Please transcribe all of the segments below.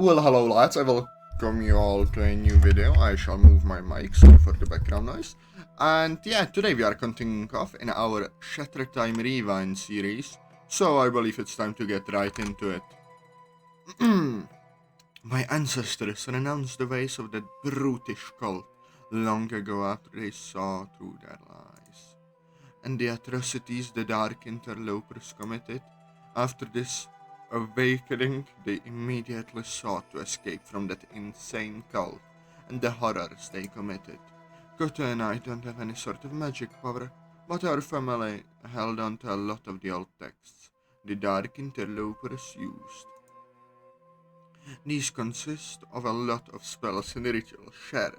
Well, hello lads, I welcome you all to a new video. I shall move my mic, sorry for the background noise. And yeah, today we are continuing off in our Shatter Time Rewind series, so I believe it's time to get right into it. My ancestors renounced the ways of that brutish cult long ago after they saw through their lies. And the atrocities the Dark Interlopers committed. After this awakening, they immediately sought to escape from that insane cult and the horrors they committed. Koto and I don't have any sort of magic power, but our family held on to a lot of the old texts the Dark Interlopers used. These consist of a lot of spells and rituals shared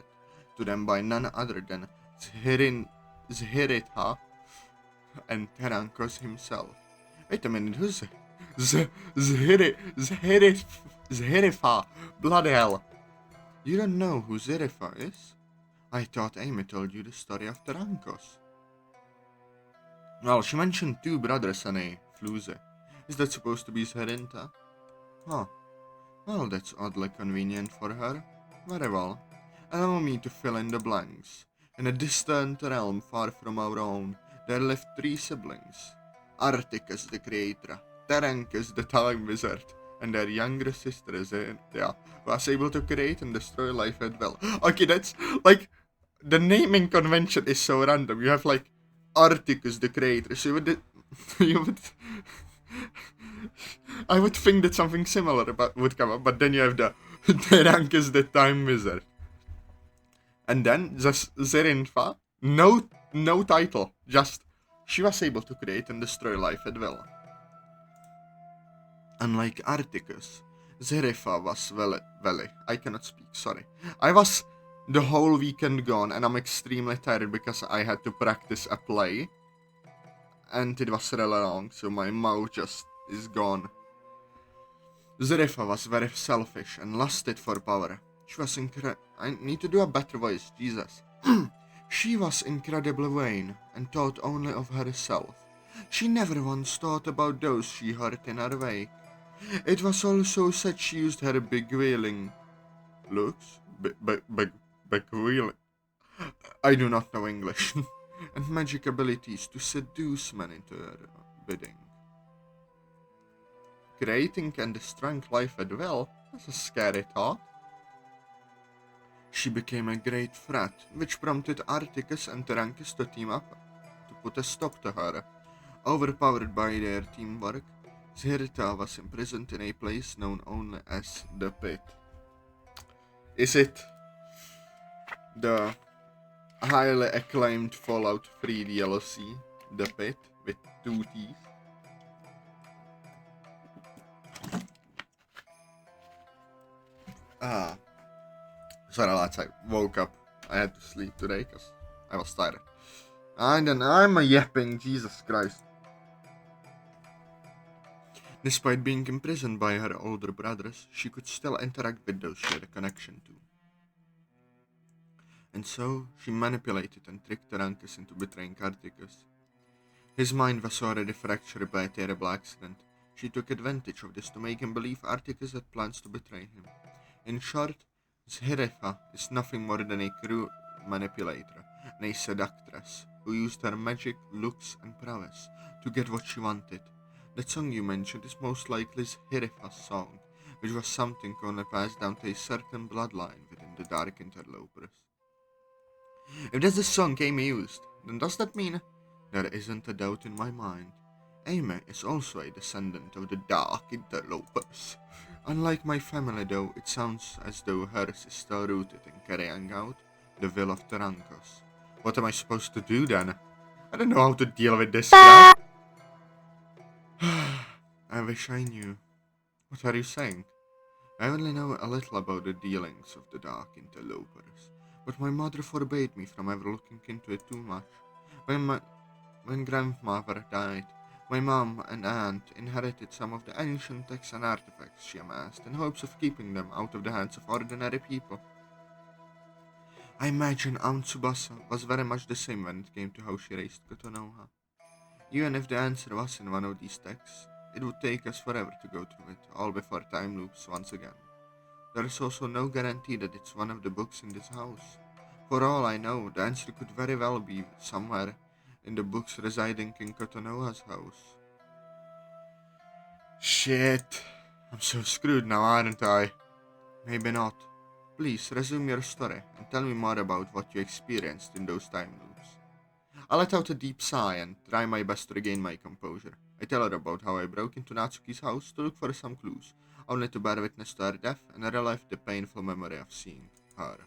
to them by none other than Zhiritha and Terankos himself. Wait a minute, who's Zhirifa? Bloody hell. You don't know who Zhirifa is? I thought Amy told you the story of Terankos. Well, she mentioned two brothers and a Fluze. Is that supposed to be Zherinta? Huh. Well, that's oddly convenient for her. Very well. Allow me to fill in the blanks. In a distant realm far from our own, there lived three siblings. Articus the Creator, Terenkus the Time Wizard, and their younger sister Zenithia, who was able to create and destroy life at will. Okay, that's like the naming convention is so random. You have like Articus the Creator, so you would I would think that something similar would come up, but then you have the Terenkus the Time Wizard. And then just Zerinfa, no title, just she was able to create and destroy life at will. Unlike Articus, Zerifa was I cannot speak, sorry. I was the whole weekend gone and I'm extremely tired because I had to practice a play. And it was really long, so my mouth just is gone. Zerifa was very selfish and lusted for power. She was I need to do a better voice, Jesus. She was incredibly vain and thought only of herself. She never once thought about those she hurt in her wake. It was also said she used her beguiling looks, beguiling, I do not know English, and magic abilities to seduce men into her bidding. Creating and destroying life at will was a scary thought. She became a great threat, which prompted Articus and Terenkus to team up to put a stop to her. Overpowered by their teamwork, Zhirta was imprisoned in a place known only as the Pit. Is it the highly acclaimed Fallout 3 DLC, The Pit, with two T's? Sorry lads, I woke up. I had to sleep today because I was tired. And then I'm a yapping, Jesus Christ. Despite being imprisoned by her older brothers, she could still interact with those she had a connection to. And so, she manipulated and tricked Terenkus into betraying Articus. His mind was already fractured by a terrible accident. She took advantage of this to make him believe Articus had plans to betray him. In short, Zhirifa is nothing more than a cruel manipulator and a seductress who used her magic, looks, and prowess to get what she wanted. That song you mentioned is most likely Zhirifa's song, which was something only passed down to a certain bloodline within the Dark Interlopers. If that's the song Amy used, then does that mean there isn't a doubt in my mind? Amy is also a descendant of the Dark Interlopers. Unlike my family though, it sounds as though hers is still rooted in carrying out the will of Terankos. What am I supposed to do then? I don't know how to deal with this crap. I wish I knew. What are you saying? I only know a little about the dealings of the Dark Interlopers, but my mother forbade me from ever looking into it too much. When grandmother died, my mom and aunt inherited some of the ancient texts and artifacts she amassed in hopes of keeping them out of the hands of ordinary people. I imagine Aunt Tsubasa was very much the same when it came to how she raised Kotonoha. Even if the answer was in one of these texts, it would take us forever to go through it, all before time loops once again. There is also no guarantee that it's one of the books in this house. For all I know, the answer could very well be somewhere in the books residing in Kotonoha's house. Shit. I'm so screwed now, aren't I? Maybe not. Please, resume your story and tell me more about what you experienced in those time loops. I let out a deep sigh and try my best to regain my composure. I tell her about how I broke into Natsuki's house to look for some clues, only to bear witness to her death and relive the painful memory of seeing her.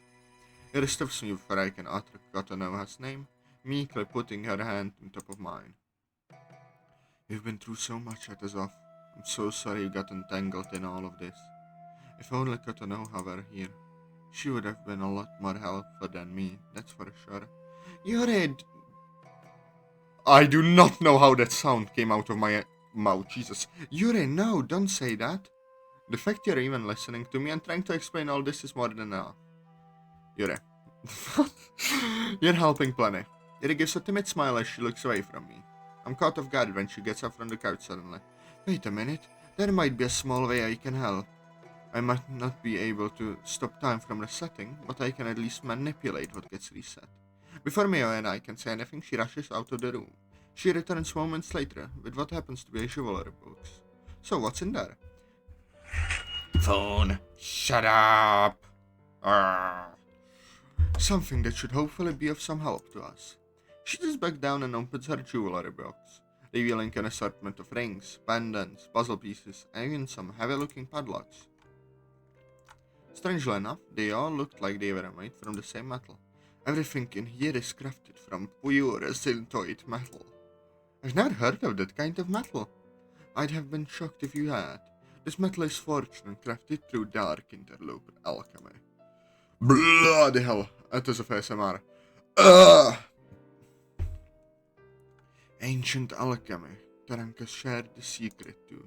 It stops me before I can utter Kotonoha's name, meekly putting her hand on top of mine. You've been through so much, Atazoth. I'm so sorry you got entangled in all of this. If only Kotonoha were here. She would have been a lot more helpful than me, that's for sure. Yuri! I do not know how that sound came out of my mouth, Jesus. Yuri, no, don't say that. The fact you're even listening to me and trying to explain all this is more than enough. Yuri. You're helping plenty. Yuri gives a timid smile as she looks away from me. I'm caught off guard when she gets up from the couch suddenly. Wait a minute, there might be a small way I can help. I might not be able to stop time from resetting, but I can at least manipulate what gets reset. Before Mio and I can say anything, she rushes out of the room. She returns moments later with what happens to be a jewelry box. So what's in there? Phone. Shut up. Arrgh. Something that should hopefully be of some help to us. She just back down and opens her jewelry box, revealing an assortment of rings, pendants, puzzle pieces, and even some heavy-looking padlocks. Strangely enough, they all looked like they were made from the same metal. Everything in here is crafted from pure synthoid metal. I've never heard of that kind of metal. I'd have been shocked if you had. This metal is forged and crafted through dark interloper alchemy. Bloody hell, it is a ASMR. Ugh! Ancient alchemy, Tarankas shared the secret to.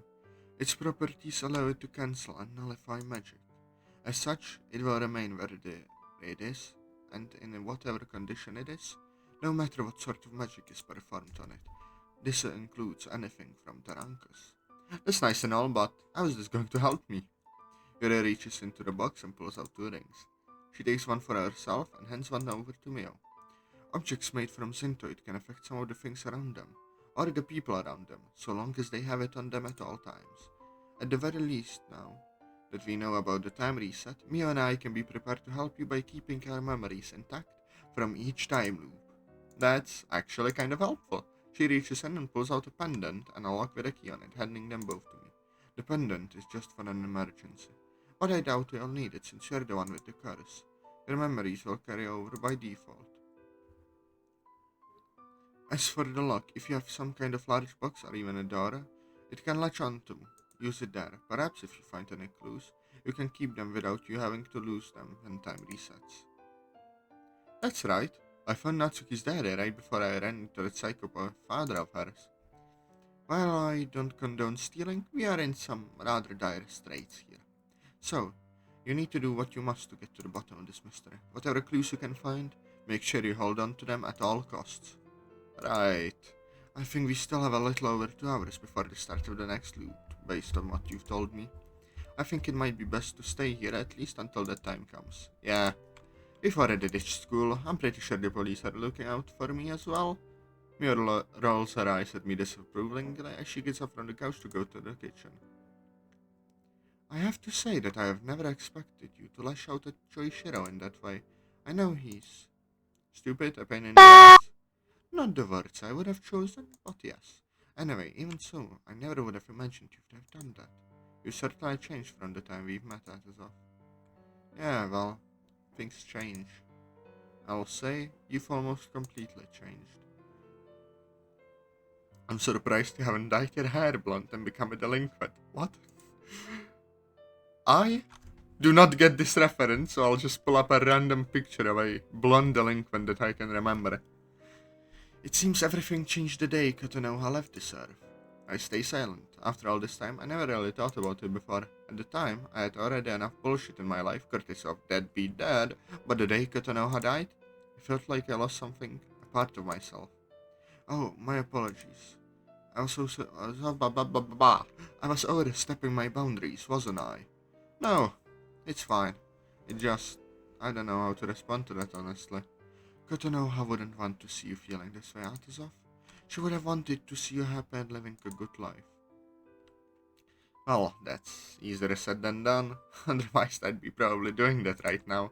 Its properties allow it to cancel and nullify magic. As such, it will remain where it is, and in whatever condition it is, no matter what sort of magic is performed on it. This includes anything from Tarankas. That's nice and all, but how is this going to help me? Yuri reaches into the box and pulls out 2 rings. She takes one for herself and hands one over to Mio. Objects made from synthoid can affect some of the things around them, or the people around them, so long as they have it on them at all times. At the very least, now that we know about the time reset, Mio and I can be prepared to help you by keeping our memories intact from each time loop. That's actually kind of helpful. She reaches in and pulls out a pendant and a lock with a key on it, handing them both to me. The pendant is just for an emergency, but I doubt you'll need it since you're the one with the curse. Your memories will carry over by default. As for the lock, if you have some kind of large box or even a door, it can latch onto. Use it there. Perhaps if you find any clues, you can keep them without you having to lose them when time resets. That's right. I found Natsuki's diary right before I ran into the psychopath father of hers. While I don't condone stealing, we are in some rather dire straits here. So, you need to do what you must to get to the bottom of this mystery. Whatever clues you can find, make sure you hold on to them at all costs. Right. I think we still have a little over 2 hours before the start of the next loop, based on what you've told me. I think it might be best to stay here at least until that time comes. Yeah. We've already ditched school. I'm pretty sure the police are looking out for me as well. Mio rolls her eyes at me disapprovingly as she gets up from the couch to go to the kitchen. I have to say that I have never expected you to lash out at Joishiro in that way. I know he's stupid, a pain in the ass. Not the words I would have chosen, but yes. Anyway, even so, I never would have imagined you'd have done that. You certainly changed from the time we've met, Atazoth. Yeah, well, things change. I'll say you've almost completely changed. I'm surprised you haven't dyed your hair blonde and become a delinquent. What? I do not get this reference, so I'll just pull up a random picture of a blonde delinquent that I can remember. It seems everything changed the day Kotonoha left this earth. I stay silent. After all this time, I never really thought about it before. At the time, I had already enough bullshit in my life, courtesy of deadbeat dad, but the day Kotonoha died, I felt like I lost something, a part of myself. Oh, my apologies. I was overstepping my boundaries, wasn't I? No, It's fine. I don't know how to respond to that, honestly. Kotonoha wouldn't want to see you feeling this way, Atazoth. She would have wanted to see you happy and living a good life. Well, that's easier said than done. Otherwise, I'd be probably doing that right now.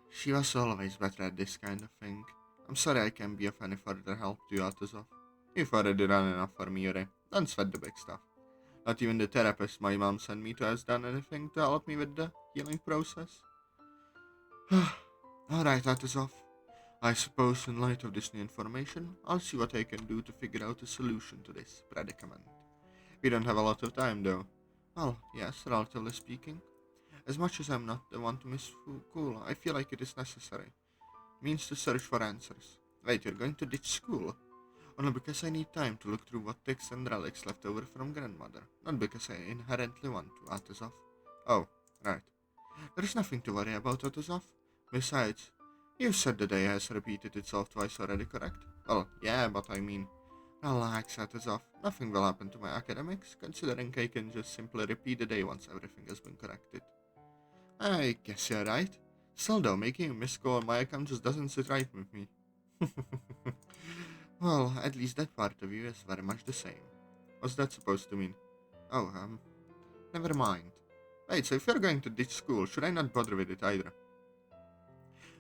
She was always better at this kind of thing. I'm sorry I can't be of any further help to you, Atazoth. You've already done enough for me, Yuri. Don't sweat the big stuff. Not even the therapist my mom sent me to has done anything to help me with the healing process. Alright, Atazoth. I suppose in light of this new information, I'll see what I can do to figure out a solution to this predicament. We don't have a lot of time, though. Well, yes, relatively speaking. As much as I'm not the one to miss school, I feel like it is necessary. Means to search for answers. Wait, you're going to ditch school? Only because I need time to look through what texts and relics left over from grandmother, not because I inherently want to, Atazoth. Oh, right. There's nothing to worry about, Atazoth. Besides, you said the day has repeated itself twice already, correct? Well, yeah, but I mean... Relax, Atazoth. Nothing will happen to my academics, considering I can just simply repeat the day once everything has been corrected. I guess you're right. Still though, making a miss school on my account just doesn't sit right with me. Well, at least that part of you is very much the same. What's that supposed to mean? Oh, never mind. Wait, so if you're going to ditch school, should I not bother with it either?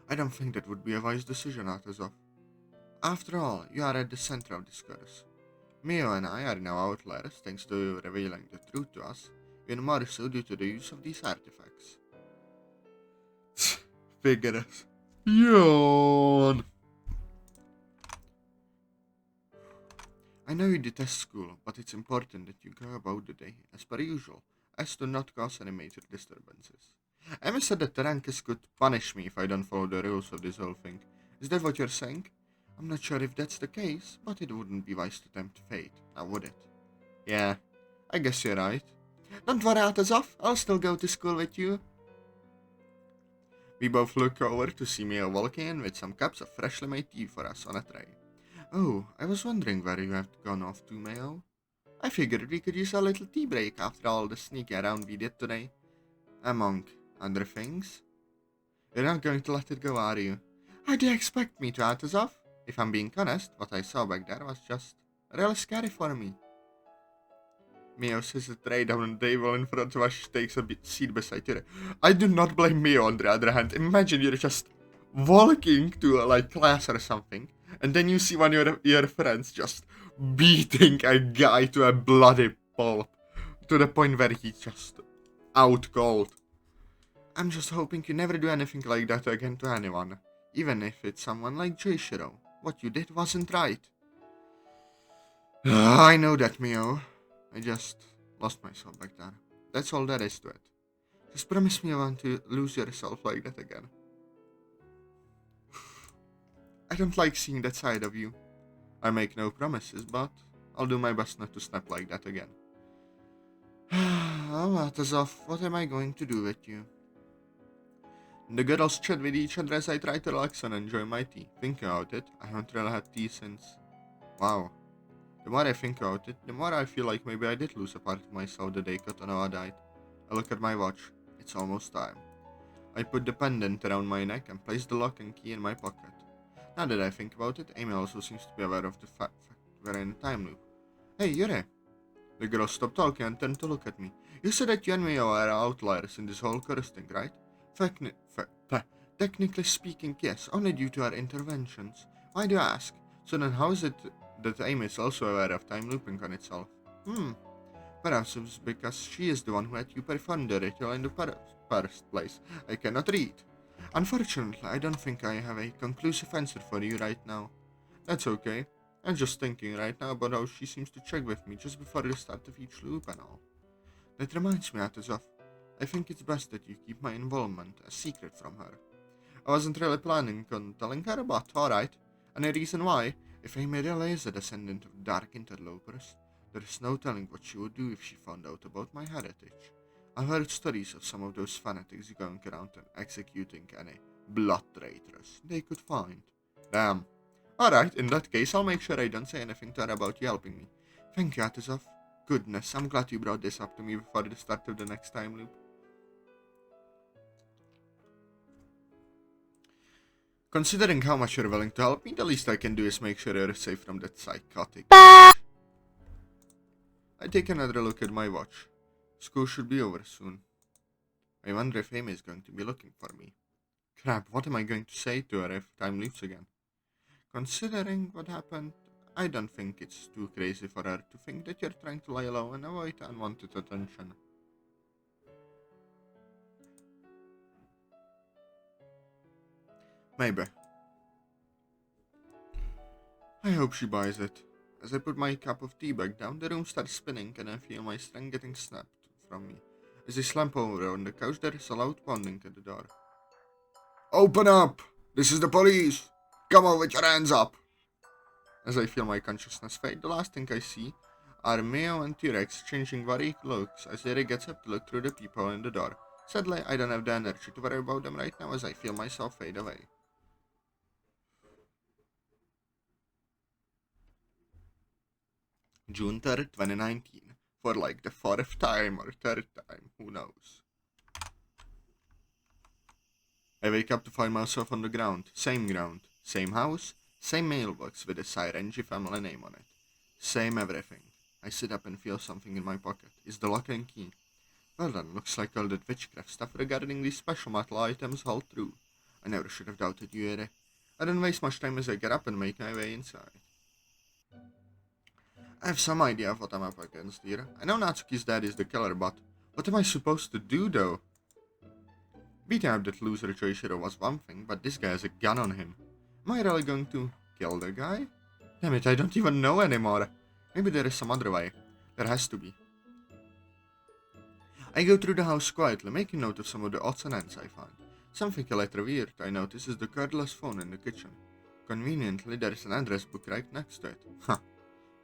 I don't think that would be a wise decision, Atazoth. After all, you are at the center of this curse. Mio and I are now outliers thanks to you revealing the truth to us, even more so due to the use of these artifacts. Figures. Yawn. I know you detest school, but it's important that you go about the day, as per usual, as to not cause any major disturbances. Emma said that the Rankers could punish me if I don't follow the rules of this whole thing. Is that what you're saying? I'm not sure if that's the case, but it wouldn't be wise to tempt fate, now would it? Yeah, I guess you're right. Don't worry, Atazoth, I'll still go to school with you. We both look over to see Mio walking in with some cups of freshly made tea for us on a tray. Oh, I was wondering where you have gone off to, Mio. I figured we could use a little tea break after all the sneaking around we did today. Among other things. You're not going to let it go, are you? How do you expect me to, Atazoth? If I'm being honest, what I saw back there was just really scary for me. Mio sets a tray down on the table in front of us. She takes a seat beside her. I do not blame Mio, on the other hand. Imagine you're just walking to like class or something, and then you see one of your friends just beating a guy to a bloody pulp, to the point where he's just out cold. I'm just hoping you never do anything like that again to anyone, even if it's someone like Joishiro. What you did wasn't right. I know that, Mio. I just lost myself back there. That's all there is to it. Just promise me you won't lose yourself like that again. I don't like seeing that side of you. I make no promises, but I'll do my best not to snap like that again. Oh, Atazoth, what am I going to do with you? The girls chat with each other as I try to relax and enjoy my tea. Thinking about it, I haven't really had tea since... Wow. The more I think about it, the more I feel like maybe I did lose a part of myself the day Kotonoha died. I look at my watch. It's almost time. I put the pendant around my neck and place the lock and key in my pocket. Now that I think about it, Amy also seems to be aware of the fact we're in a time loop. Hey, Yuri! The girl stopped talking and turned to look at me. You said that you and me are outliers in this whole curse thing, right? Technically speaking, yes, only due to our interventions. Why do you ask? So then how is it that Amy is also aware of time looping on itself? Perhaps it's because she is the one who had you perform the ritual in the first place. I cannot read. Unfortunately, I don't think I have a conclusive answer for you right now. That's okay. I'm just thinking right now about how she seems to check with me just before the start of each loop and all. That reminds me, Atazoth. I think it's best that you keep my involvement a secret from her. I wasn't really planning on telling her, but alright. And the reason why, if Amy really is a descendant of dark interlopers, there is no telling what she would do if she found out about my heritage. I've heard stories of some of those fanatics going around and executing any blood traitors they could find. Damn. Alright, in that case I'll make sure I don't say anything to her about you helping me. Thank you, Atazoth. goodness, I'm glad you brought this up to me before the start of the next time loop. Considering how much you're willing to help me, the least I can do is make sure you're safe from that psychotic. I take another look at my watch. School should be over soon. I wonder if Amy is going to be looking for me. Crap, what am I going to say to her if time loops again? Considering what happened, I don't think it's too crazy for her to think that you're trying to lie low and avoid unwanted attention. Maybe. I hope she buys it. As I put my cup of tea back down, the room starts spinning and I feel my strength getting snapped from me. As I slump over on the couch, there is a loud pounding at the door. Open up! This is the police! Come on with your hands up! As I feel my consciousness fade, the last thing I see are Meo and T-Rex exchanging worried looks as Yuri gets up to look through the peephole in the door. Sadly, I don't have the energy to worry about them right now as I feel myself fade away. June 3rd, 2019. For like the 4th time or 3rd time, who knows. I wake up to find myself on the ground. Same house, same mailbox with the Syrenji family name on it. Same everything. I sit up and feel something in my pocket. Is the lock and key? Well then, looks like all that witchcraft stuff regarding these special metal items held true. I never should have doubted you, Yuri. I don't waste much time as I get up and make my way inside. I have some idea of what I'm up against here. I know Natsuki's dad is the killer, but what am I supposed to do though? Beating up that loser Choishiro was one thing, but this guy has a gun on him. Am I really going to kill the guy? Damn it, I don't even know anymore. Maybe there is some other way. There has to be. I go through the house quietly, making note of some of the odds and ends I find. Something a little weird, I notice, is the cordless phone in the kitchen. Conveniently, there is an address book right next to it. Huh.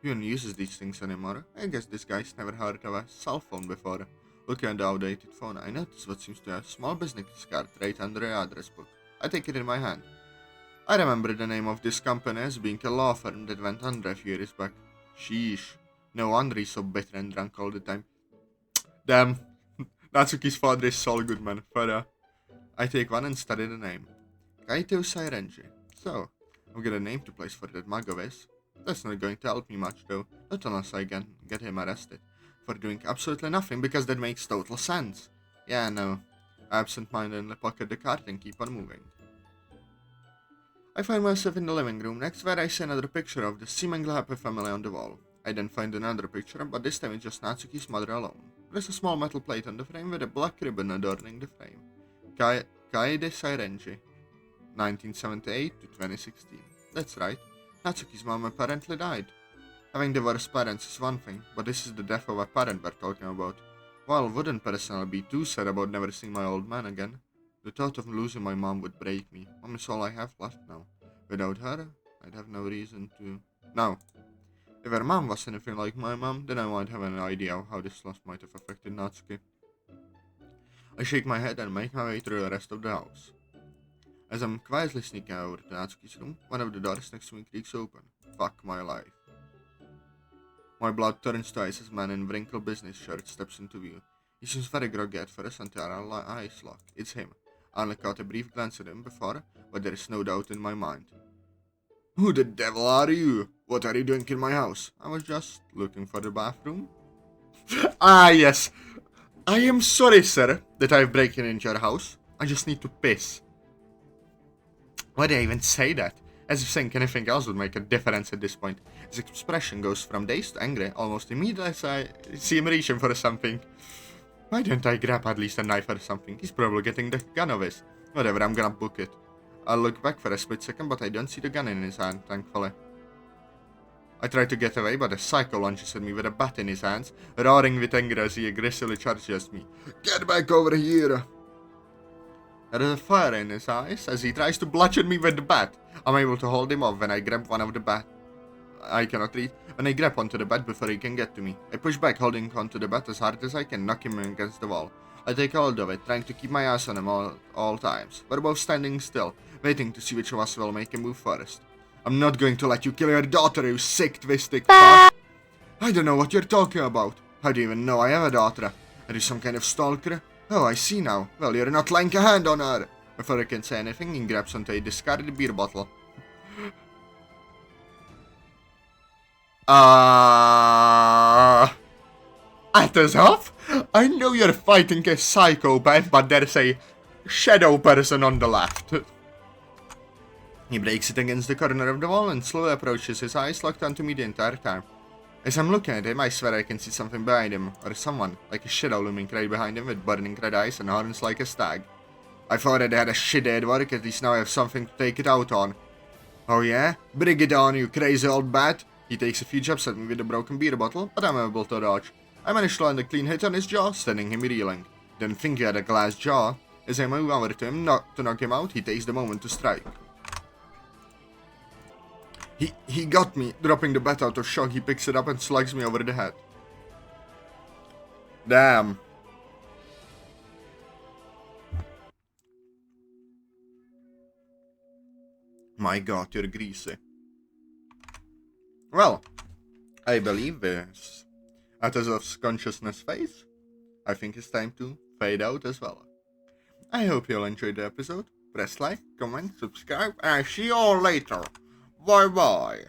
Who even uses these things anymore? I guess this guy's never heard of a cell phone before. Looking at the outdated phone, I notice what seems to be a small business card right under the address book. I take it in my hand. I remember the name of this company as being a law firm that went under a few years back. Sheesh. No wonder he's so bitter and drunk all the time. Damn. Natsuki's father is so good, man. But, I take one and study the name. Kaito Sairenji. So, I've got a name to place for that mug of his. That's not going to help me much, though. Not unless I can get him arrested. For doing absolutely nothing, because that makes total sense. Yeah, no. I absent-mindedly pocket the card and keep on moving. I find myself in the living room next, where I see another picture of the seemingly happy family on the wall. I then find another picture, but this time it's just Natsuki's mother alone. There's a small metal plate on the frame with a black ribbon adorning the frame. Kaede Sairenji, 1978 to 2016. That's right. Natsuki's mom apparently died. Having divorced parents is one thing, but this is the death of a parent we're talking about. While wouldn't personally be too sad about never seeing my old man again, the thought of losing my mom would break me. Mom is all I have left now. Without her, I'd have no reason to... Now, if her mom was anything like my mom, then I might have an idea of how this loss might have affected Natsuki. I shake my head and make my way through the rest of the house. As I'm quietly sneaking over to Natsuki's room, one of the doors next to me creaks open. Fuck my life. My blood turns to ice as a man in wrinkled business shirt steps into view. He seems very groggy at first until our eyes lock. It's him. I only caught a brief glance at him before, but there is no doubt in my mind. Who the devil are you? What are you doing in my house? I was just looking for the bathroom. Ah, yes. I am sorry, sir, that I've broken into your house. I just need to piss. Why did I even say that? As if saying anything else would make a difference at this point. His expression goes from dazed to angry almost immediately as I see him reaching for something. Why don't I grab at least a knife or something? He's probably getting the gun of his. Whatever, I'm gonna book it. I'll look back for a split second, but I don't see the gun in his hand, thankfully. I try to get away, but a psycho lunges at me with a bat in his hands, roaring with anger as he aggressively charges me. Get back over here! There is a fire in his eyes as he tries to bludgeon me with the bat. I'm able to hold him off when I grab one of the bat. I cannot read. When I grab onto the bat before he can get to me. I push back, holding onto the bat as hard as I can, knock him against the wall. I take hold of it, trying to keep my eyes on him all times. We're both standing still, waiting to see which of us will make a move first. I'm not going to let you kill your daughter, you sick, twisted fuck. I don't know what you're talking about. I don't even know I have a daughter. Are you some kind of stalker? Oh, I see now. Well, you're not laying a hand on her. Before I can say anything, he grabs onto a discarded beer bottle. Atazoth? I know you're fighting a psychopath, but there's a shadow person on the left. He breaks it against the corner of the wall and slowly approaches, his eyes locked onto me the entire time. As I'm looking at him, I swear I can see something behind him, or someone, like a shadow looming right behind him with burning red eyes and horns like a stag. I thought I had a shit at work, at least now I have something to take it out on. Oh yeah? Bring it on, you crazy old bat! He takes a few jabs at me with a broken beer bottle, but I'm able to dodge. I managed to land a clean hit on his jaw, sending him reeling. Didn't think he had a glass jaw. As I move over to him to knock him out, he takes the moment to strike. He got me. Dropping the bat out of shock, he picks it up and slugs me over the head. Damn. My god, you're greasy. Well, I believe this. Atazoth's consciousness fades. I think it's time to fade out as well. I hope you'll enjoy the episode. Press like, comment, subscribe, and I'll see you all later. Bye bye.